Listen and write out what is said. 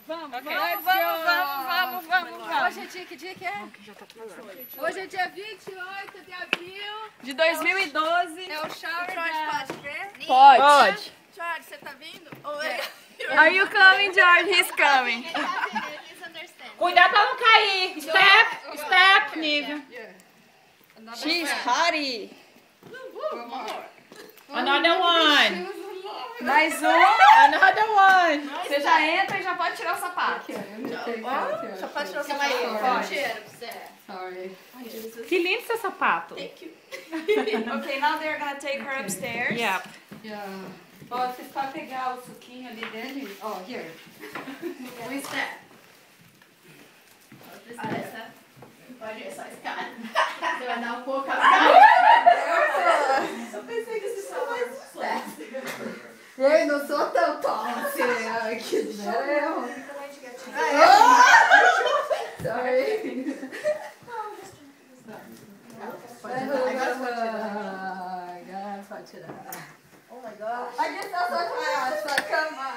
Vamos, Okay. vamos. Hoje é dia, que dia que é? Hoje é dia 28 de abril. De 2012. É o shower da... Pode ver? Pode. George, você tá vindo? Are you coming, George? He's coming. Cuidado pra não cair. Step, Nívia. She's hottie. Another one. Mais um. Another one. Você já entra e já pode tirar o sapato. Só pode tirar o seu cheiro pra você. Sorry. Que lindo seu sapato. Ok, now they're gonna take her upstairs. Yeah. Yeah. Ó, vocês podem pegar o suquinho ali dele. Ó, here. Um step. Pode ir, só escada. Você vai dar um pouco a Eu pensei que você só mais um step. Eu não sou tão tall assim. Ai, que não. Sorry. Pode tirar. Oh my gosh. I guess that's what I asked. Like, come on.